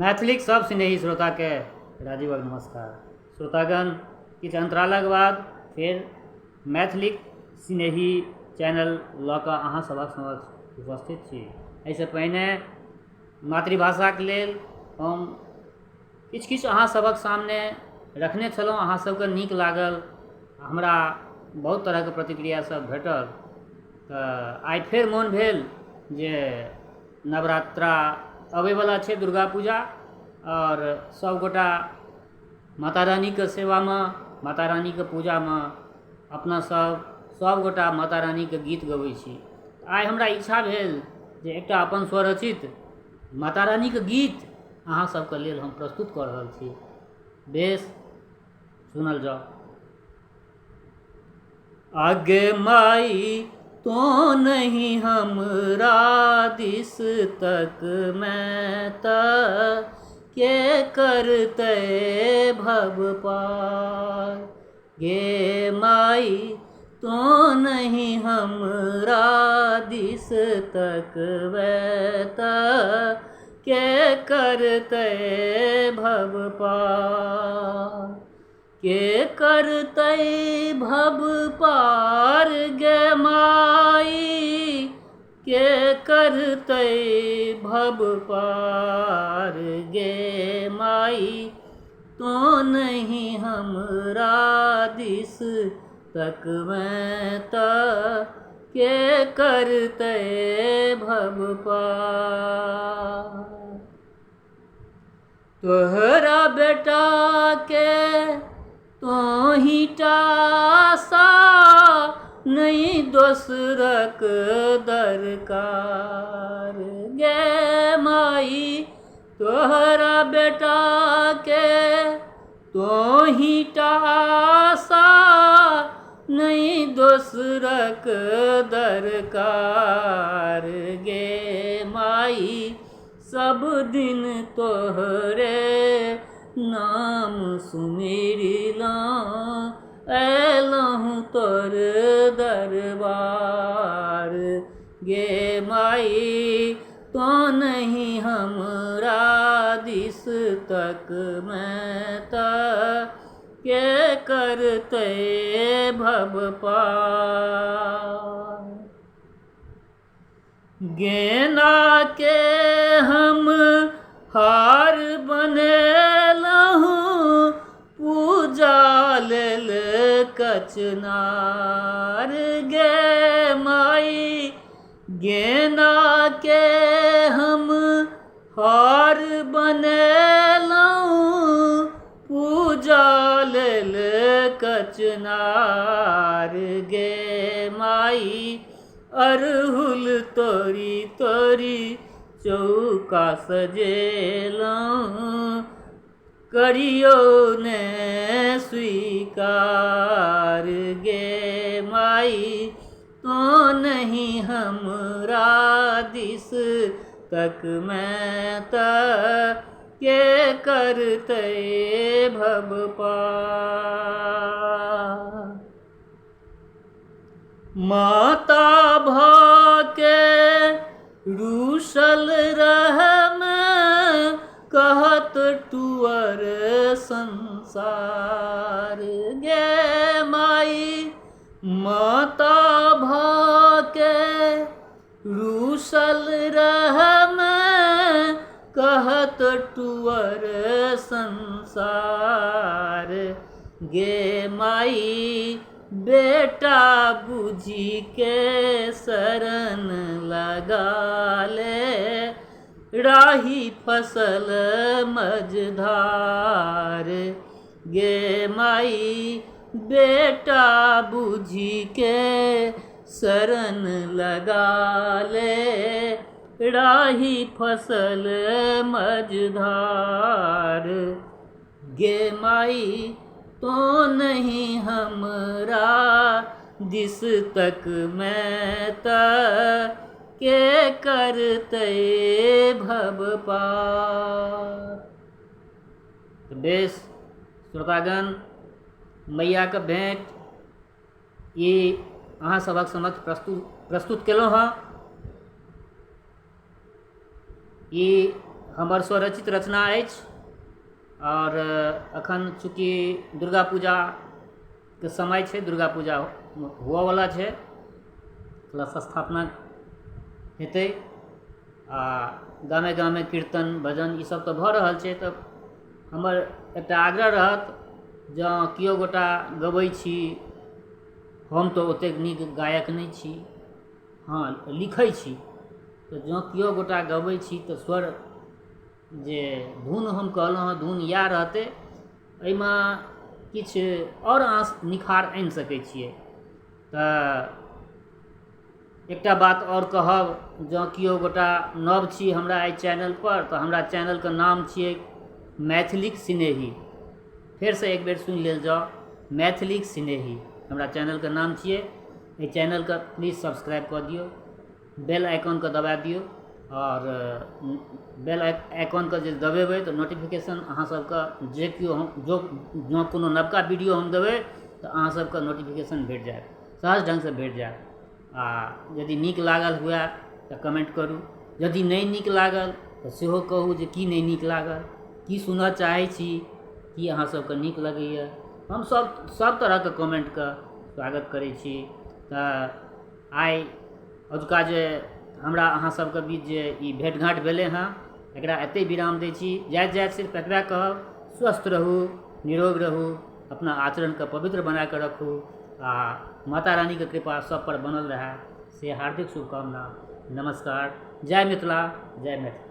मैथिलीक सब स्नेही श्रोता के राजीवक नमस्कार। श्रोतागण किछु अंतरालक बाद फेर मैथिलीक स्नेही चैनल लऽ कऽ अहाँ सभक समक्ष उपस्थित छी। एहिसँ पहिने मातृभाषाक लेल हम किछु अहाँ सभक सामने रखने छलहुँ। अहाँ सभके नीक लागल, हमरा बहुत तरहके प्रतिक्रिया सब भेटल, तऽ आइ फेर मोन भेल जे नवरात्रा अबैवला छै, दुर्गा पूजा, और सबगोटा माता रानीके सेवामे, माता रानीके पूजामे अपना सबगोटा माता रानीके गीत गबै छी। आइ हमरा इच्छा भेल जे एकटा अपन स्वरचित माता रानीके गीत अहाँ सबके लेल हम प्रस्तुत कऽ रहल छी। बेस सुनल जाओ। आगे माई तो नहीं हमरा दिस तक मैं के करते भव पार। गे माई तो नहीं हमरा दिस तक वै के करते भव पार। के करते भव पार गे माई, के करते भव पार गे माई, तो नहीं हमरा दिस तक मैं के करते भव पार। तोहरा बेटा के तो ही टासा, नहीं दोसरक दरकार। गे माई तोहरा बेटा के तो ही टासा, नहीं दोसरक दरकार। गे माई सब दिन तोहरे नाम सुमिरलहुँ, अयलहुँ तोर दरबार। गे माई तो नहीं हमरा दिस तक मैं के करते भव पार। गेना के हम हार बनेलहुँ, पूजा लेल कचनार। गे माई गेना के हम हार बनेलहुँ, पूजा लेल कचनार। गे माई अरहुल तोरी तोरी चौका सजेलहुँ, करियो ने स्वीकार। गे माई तो नहीं हमरा दिस तक मैं के करते भव पार। माता भऽ के रूसल रहमे, कहत टुअर संसार। गे माई माता भऽ के रूसल रहमे, कहत टुअर संसार। गे माई बेटा बुझी के शरण लगा ले, राही फसल मझधार। गे माई बेटा बुझी के शरण लगा ले, राही फसल मझधार। गे माई तो नहीं हमरा दिस तक मैं के करते भव पार। बेस श्रोतागण, मैया के भेंट ये अहाँ सभक समक्ष प्रस्तुत केलहुँ हँ। ये हमर स्वरचित रचना अछि और अखन चूँकि दुर्गा पूजा के समय छै, दुर्गा पूजा हुअवला छै, कलश स्थापना हेतै आ गामे गामे कीर्तन भजन ई सब तऽ भऽ रहल छै। तऽ हमर एकटा आग्रह रहत, जँ केओ गोटा गबै छी, हम तऽ ओतेक नीक गायक नहि छी, हाँ लिखै छी, तऽ जँ केओ गोटा गबै छी तऽ स्वर जे धुन हम कहलहुँ हँ धुन इएह रहतै, एहिमे किछु आओर अहाँ निखार आनि सकै छियै। तऽ एकटा बात और कहब, जँ केओ गोटा नव छी हमरा एहि चैनलपर, तऽ हमरा चैनलके नाम छियै मैथिलीक स्नेही। फेरसँ एक बेर सुनि लेल जाउ, मैथिलीक स्नेही हमरा चैनलके नाम छियै। एहि चैनलके प्लीज सब्सक्राइब कऽ दियौ, बेल आइकनके दबा दियौ, और बेल आइकनके जे दबेबै तऽ नोटिफिकेशन अहाँ सबके जे केओ जँ कोनो नवका वीडियो हम देबै तऽ अहाँ सबके नोटिफिकेशन भेट जायत, सहज ढङ्गसँ भेट जायत। आ यदि नीक लागल हुए तऽ कमेंट करू, यदि नहि नीक लागल तऽ सेहो कहू जे की नहि नीक लागल, की सुनऽ चाहै छी, की अहाँ सबके नीक लगैए। हम सब तरहके कमेंटके स्वागत करै छी। तऽ आइ अजुका जे हमरा अहाँ सबके बीच जे ई भेँट घाँट भेलै हँ, एकरा एतै विराम दै छी। जाइत सिर्फ एतबे कहब, स्वस्थ रहू, निरोग रहू, अपना आचरणके पवित्र बना कऽ रखू, आ माता रानीके कृपा सब पर बनल रहै, से हार्दिक शुभकामना। नमस्कार। जय मिथिला, जय मैथिली।